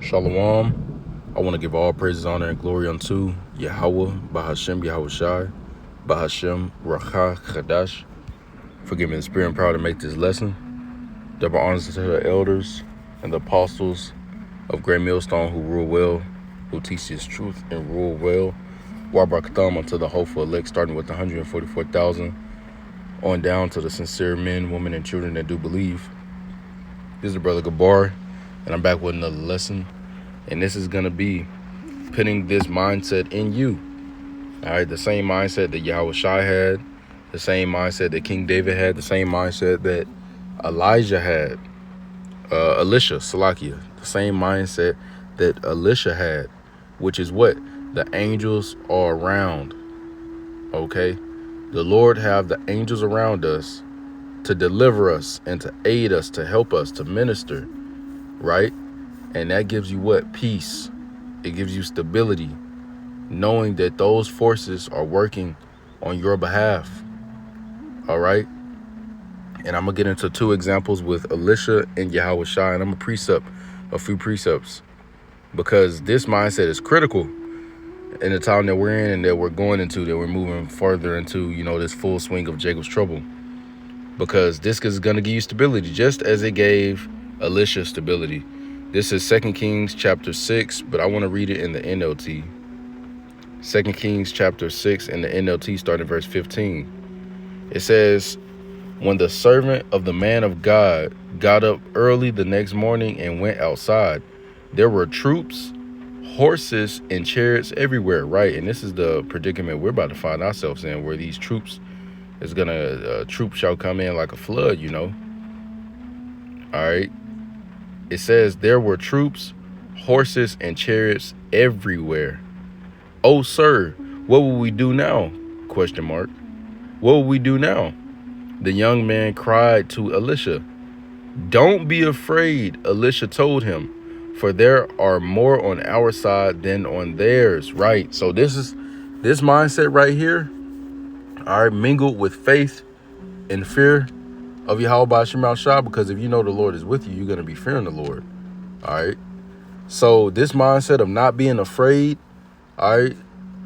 Shalom. I want to give all praises, honor, and glory unto Yahweh, Bahashem, Yahweh Shai, Bahashem, Racha, Chadash, for giving me the spirit and power to make this lesson. Double honors to the elders and the apostles of Great Millstone who rule well, who teach his truth and rule well. Wabarakatam unto the hopeful elect, starting with 144,000 on down to the sincere men, women, and children that do believe. This is Brother Gabar, and I'm back with another lesson. And this is going to be putting this mindset in you. All right, the same mindset that Yahweh Shai had, the same mindset that King David had, the same mindset that Elijah had, Elisha, Salakia, the same mindset that Elisha had, which is what? The angels are around, okay? The Lord have the angels around us to deliver us and to aid us, to help us, to minister, right? And that gives you what? Peace. It gives you stability, knowing that those forces are working on your behalf. All right? And I'm going to get into two examples with Elisha and Yahweh Shai, and I'm going to precept a few precepts because this mindset is critical in the time that we're in and that we're going into, that we're moving further into, this full swing of Jacob's trouble. Because this is going to give you stability, just as it gave Elisha stability. This is 2 Kings chapter 6, but I want to read it in the NLT. 2 Kings chapter 6 in the NLT, starting verse 15. It says, when the servant of the man of God got up early the next morning and went outside, there were troops, horses, and chariots everywhere, right? And this is the predicament we're about to find ourselves in, where these troops is troops shall come in like a flood, All right. It says there were troops, horses, and chariots everywhere. Oh, sir, what will we do now? Question mark. What will we do now? The young man cried to Elisha. Don't be afraid, Elisha told him, for there are more on our side than on theirs. Right. So this mindset right here, all right, mingled with faith and fear of Yahweh Ba'Shem Shah, because if you know the Lord is with you, you're going to be fearing the Lord. All right. So this mindset of not being afraid, all right,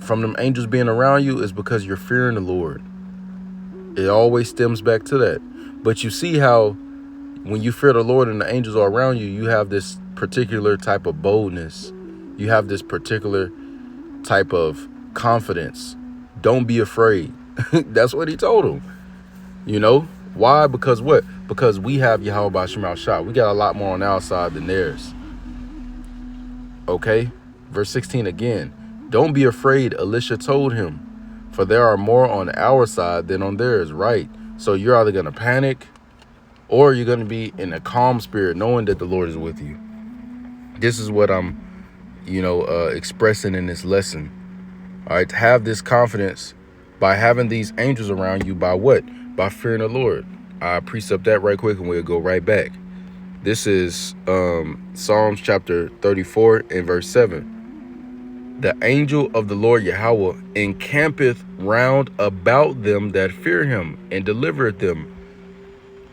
from them angels being around you is because you're fearing the Lord. It always stems back to that. But you see how when you fear the Lord and the angels are around you, you have this particular type of boldness. You have this particular type of confidence. Don't be afraid. That's what he told him. Why? Because what? Because we have Yahweh Ba'Shem Shah. We got a lot more on our side than theirs. Okay? Verse 16 again. Don't be afraid, Elisha told him, for there are more on our side than on theirs. Right? So you're either going to panic or you're going to be in a calm spirit, knowing that the Lord is with you. This is what I'm, expressing in this lesson. All right? To have this confidence by having these angels around you, by what? By fearing the Lord. I precept that right quick and we'll go right back. This is Psalms chapter 34 and verse 7. The angel of the Lord Yahweh encampeth round about them that fear him and delivereth them.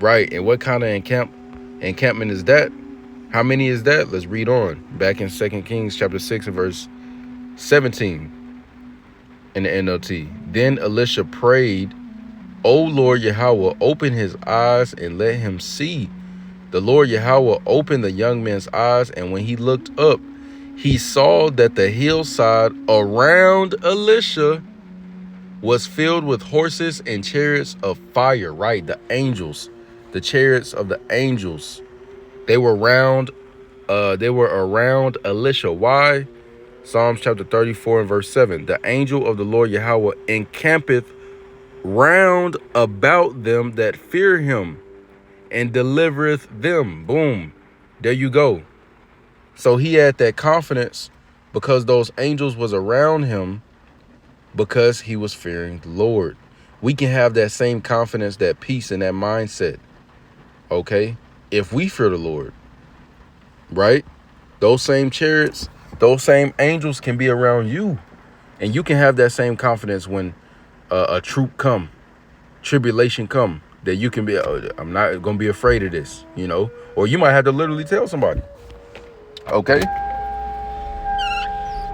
Right. And what kind of encampment is that? How many is that? Let's read on. Back in 2 Kings chapter 6 and verse 17 in the NLT. Then Elisha prayed, O Lord Yahweh, open his eyes and let him see. The Lord Yahweh opened the young man's eyes, and when he looked up, he saw that the hillside around Elisha was filled with horses and chariots of fire. Right, the angels, the chariots of the angels, they were around Elisha. Why? Psalms chapter 34 and verse 7. The angel of the Lord Yahweh encampeth round about them that fear him and delivereth them. Boom. There you go. So he had that confidence because those angels was around him, because he was fearing the Lord. We can have that same confidence, that peace, and that mindset, okay, if we fear the Lord, right? Those same chariots, those same angels can be around you, and you can have that same confidence when a troop come, tribulation come, that you can be, I'm not going to be afraid of this, or you might have to literally tell somebody, okay?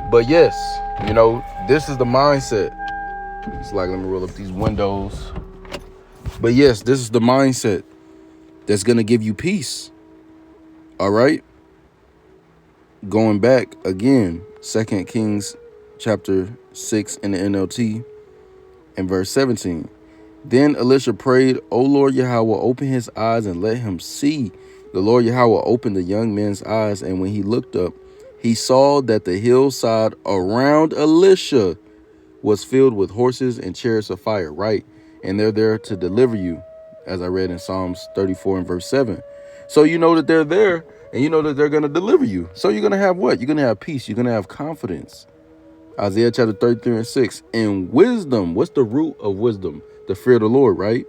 But yes, you know, this is the mindset. It's like, let me roll up these windows. But yes, this is the mindset that's going to give you peace. All right. Going back again, 2 Kings chapter 6 in the NLT and verse 17. Then Elisha prayed, O Lord Yahweh, open his eyes and let him see. The Lord Yahweh opened the young man's eyes, and when he looked up, he saw that the hillside around Elisha was filled with horses and chariots of fire, right? And they're there to deliver you, as I read in Psalms 34 and verse 7. So you know that they're there, and you know that they're going to deliver you. So you're going to have what? You're going to have peace. You're going to have confidence. Isaiah chapter 33 and 6. In wisdom, what's the root of wisdom? The fear of the Lord, right?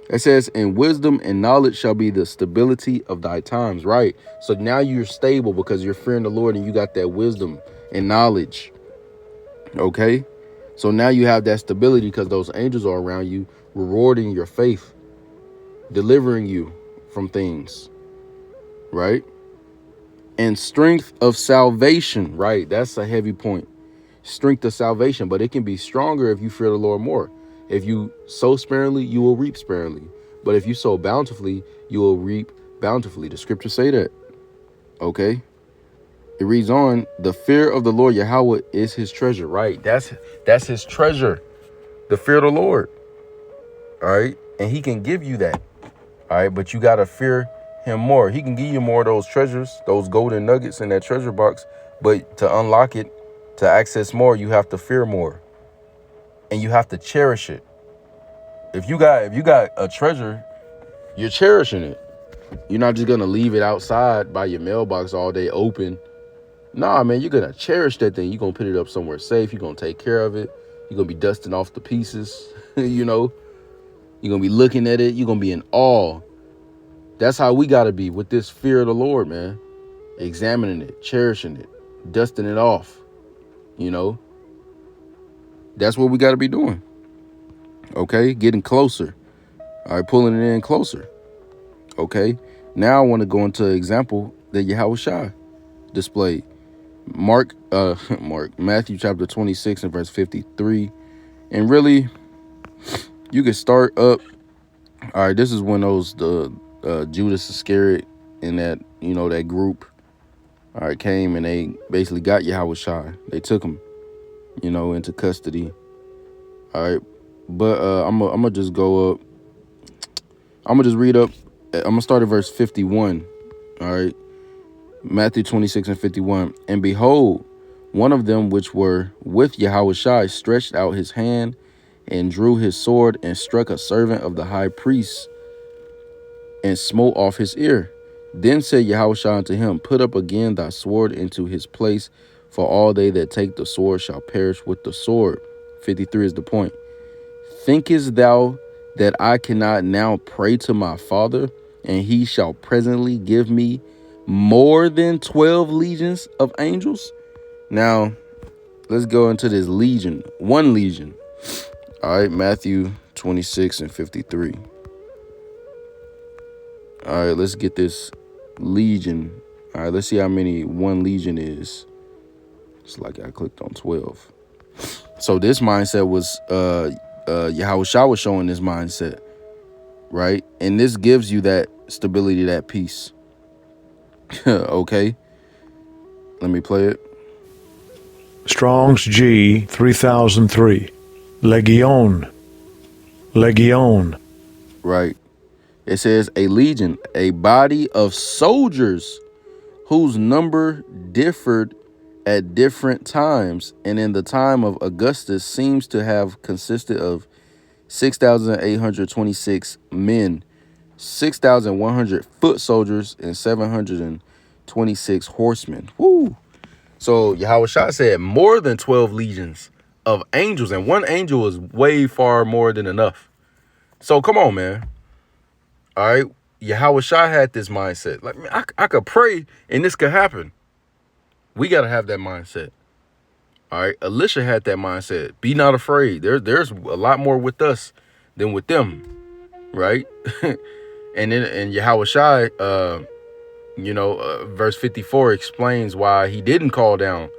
It says, in wisdom and knowledge shall be the stability of thy times, right? So now you're stable because you're fearing the Lord and you got that wisdom and knowledge. Okay? So now you have that stability because those angels are around you, rewarding your faith, delivering you from things, right? And strength of salvation, right? That's a heavy point. Strength of salvation, but it can be stronger if you fear the Lord more. If you sow sparingly, you will reap sparingly. But if you sow bountifully, you will reap bountifully. The scriptures say that. Okay. It reads on, the fear of the Lord Yahweh is his treasure, right? That's his treasure. The fear of the Lord. All right. And he can give you that. All right. But you got to fear him more. He can give you more of those treasures, those golden nuggets in that treasure box. But to unlock it, to access more, you have to fear more. And you have to cherish it. If you got a treasure, you're cherishing it. You're not just gonna leave it outside by your mailbox all day open. Nah, man, you're gonna cherish that thing. You're gonna put it up somewhere safe. You're gonna take care of it. You're gonna be dusting off the pieces. You know, you're gonna be looking at it. You're gonna be in awe. That's how we gotta be with this fear of the Lord, man. Examining it, cherishing it, dusting it off. You know. That's what we got to be doing. Okay, getting closer. All right, pulling it in closer. Okay, now I want to go into an example that Yahweh Shai displayed. Matthew chapter 26 and verse 53. And really, you can start up. All right, this is when Judas Iscariot and that, you know, that group, all right, came and they basically got Yahweh Shai. They took him, you know, into custody. All right, but I'm gonna just go up. I'm gonna just read up. I'm gonna start at verse 51. All right, Matthew 26 and 51. And behold, one of them which were with Yahweh Shai stretched out his hand and drew his sword and struck a servant of the high priest and smote off his ear. Then said Yahweh Shai unto him, put up again thy sword into his place, for all they that take the sword shall perish with the sword. 53 is the point. Thinkest thou that I cannot now pray to my Father, and he shall presently give me more than 12 legions of angels? Now, let's go into this legion. One legion. All right, Matthew 26 and 53. All right, let's get this legion. All right, let's see how many one legion is. It's like I clicked on 12. So this mindset was Yahweh Shai was showing this mindset, right? And this gives you that stability, that peace. Okay, let me play it. Strong's G 3003. Legion. Right. It says a legion, a body of soldiers whose number differed at different times, and in the time of Augustus seems to have consisted of 6,826 men, 6,100 foot soldiers, and 726 horsemen. Woo! So Yahweh Shai said more than 12 legions of angels, and one angel is way far more than enough. So come on, man. All right, Yahweh Shai had this mindset. Like, man, I could pray and this could happen. We got to have that mindset. All right, Elisha had that mindset. Be not afraid. There's a lot more with us than with them, right? And then and Yahweh Shai, verse 54 explains why he didn't call down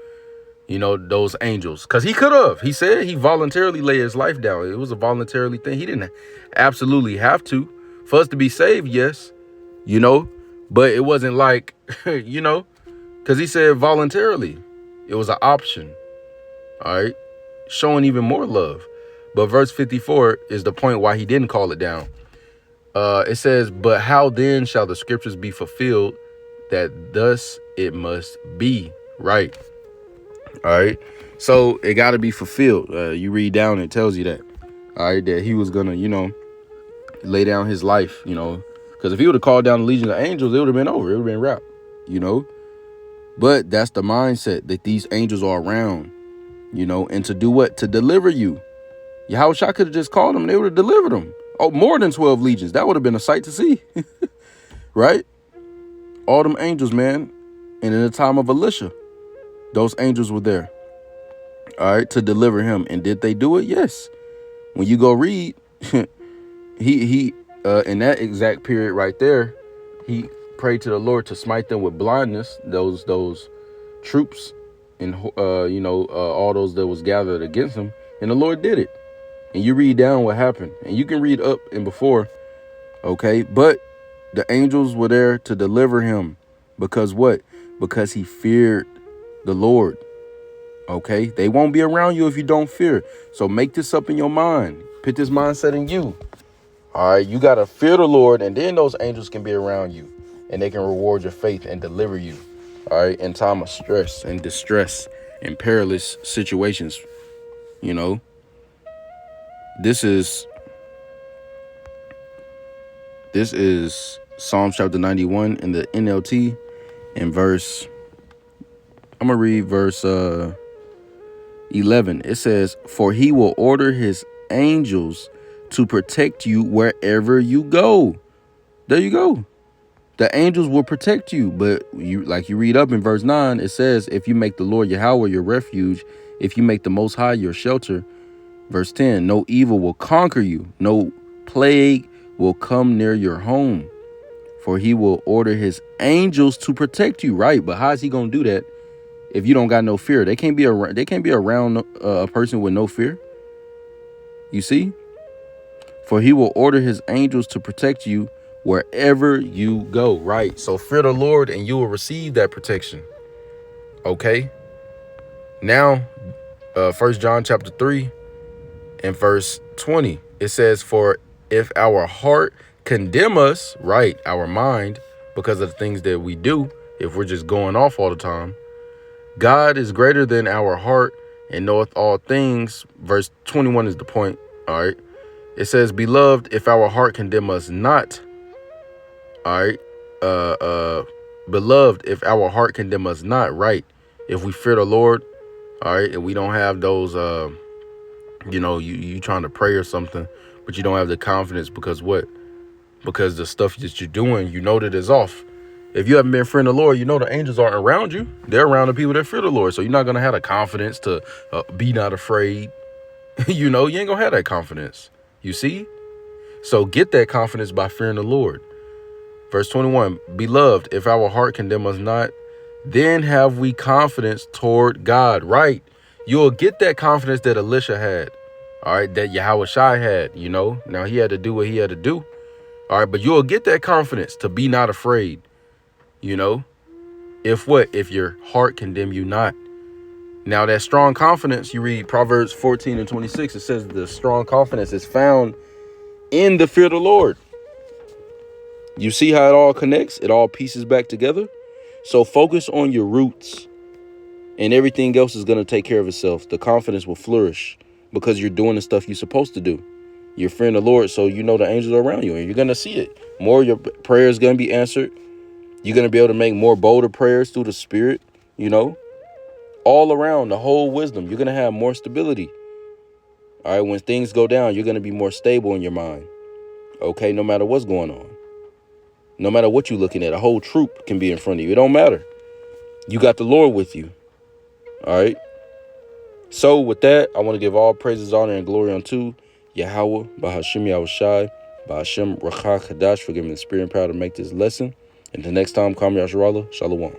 You know, those angels. Because he could have. He said he voluntarily laid his life down. It was a voluntarily thing. He didn't absolutely have to. For us to be saved, yes. You know, but it wasn't like, you know, because he said voluntarily. It was an option. All right. Showing even more love. But verse 54 is the point why he didn't call it down. It says, but how then shall the scriptures be fulfilled that thus it must be? Right. All right. So it got to be fulfilled. You read down, it tells you that. All right. That he was going to, you know, lay down his life, you know, because if he would have called down the legion of angels, it would have been over. It would have been wrapped, you know. But that's the mindset that these angels are around, you know, and to do what? To deliver you. Yahushua could have just called them and they would have delivered them. Oh, more than 12 legions. That would have been a sight to see. Right? All them angels, man. And in the time of Elisha, those angels were there. All right, to deliver him. And did they do it? Yes. When you go read, he in that exact period right there, he prayed to the Lord to smite them with blindness, those troops and you know, all those that was gathered against him, and the Lord did it. And you read down what happened, and you can read up and before, okay? But the angels were there to deliver him because what? Because he feared the Lord. Okay, they won't be around you if you don't fear. So make this up in your mind. Put this mindset in you. All right, you got to fear the Lord, and then those angels can be around you and they can reward your faith and deliver you. All right, in time of stress and distress and perilous situations. You know, this is Psalms chapter 91 in the NLT and verse. I'm going to read verse 11. It says, for he will order his angels to protect you wherever you go. There you go. The angels will protect you. But you, like you read up in verse 9, it says, if you make the Lord Yahweh your refuge, if you make the Most High your shelter. Verse 10, no evil will conquer you. No plague will come near your home. For he will order his angels to protect you. Right. But how is he going to do that if you don't got no fear? They can't be around a person with no fear. You see? For he will order his angels to protect you wherever you go. Right. So fear the Lord and you will receive that protection. Okay. Now, 1 John chapter 3 and verse 20, it says, for if our heart condemn us, right, our mind, because of the things that we do, if we're just going off all the time, God is greater than our heart and knoweth all things. Verse 21 is the point. All right. It says, beloved, if our heart condemn us not. All right. Beloved, if our heart condemn us not, right. If we fear the Lord, all right, and we don't have those, you know, you trying to pray or something, but you don't have the confidence because what? Because the stuff that you're doing, you know that is off. If you haven't been fearing the Lord, you know the angels aren't around you. They're around the people that fear the Lord. So you're not going to have the confidence to be not afraid. You know, you ain't going to have that confidence. You see? So get that confidence by fearing the Lord. Verse 21, beloved, if our heart condemn us not, then have we confidence toward God. Right. You'll get that confidence that Elisha had. All right. That Yahushua had, you know. Now he had to do what he had to do. All right. But you'll get that confidence to be not afraid. You know, if what? If your heart condemn you not. Now that strong confidence, you read Proverbs 14 and 26. It says the strong confidence is found in the fear of the Lord. You see how it all connects? It all pieces back together. So focus on your roots and everything else is going to take care of itself. The confidence will flourish because you're doing the stuff you're supposed to do. You're fearing the Lord. So you know the angels are around you and you're going to see it. More of your prayers going to be answered. You're going to be able to make more bolder prayers through the Spirit, you know, all around the whole wisdom. You're going to have more stability. All right. When things go down, you're going to be more stable in your mind. OK, no matter what's going on. No matter what you're looking at, a whole troop can be in front of you. It don't matter. You got the Lord with you. All right. So with that, I want to give all praises, honor, and glory unto Yahweh, Bahashim Yahushai, Bahashim Rakha Kadash for giving the spirit and power to make this lesson. And the next time, Kam Yasharallah, Shalom.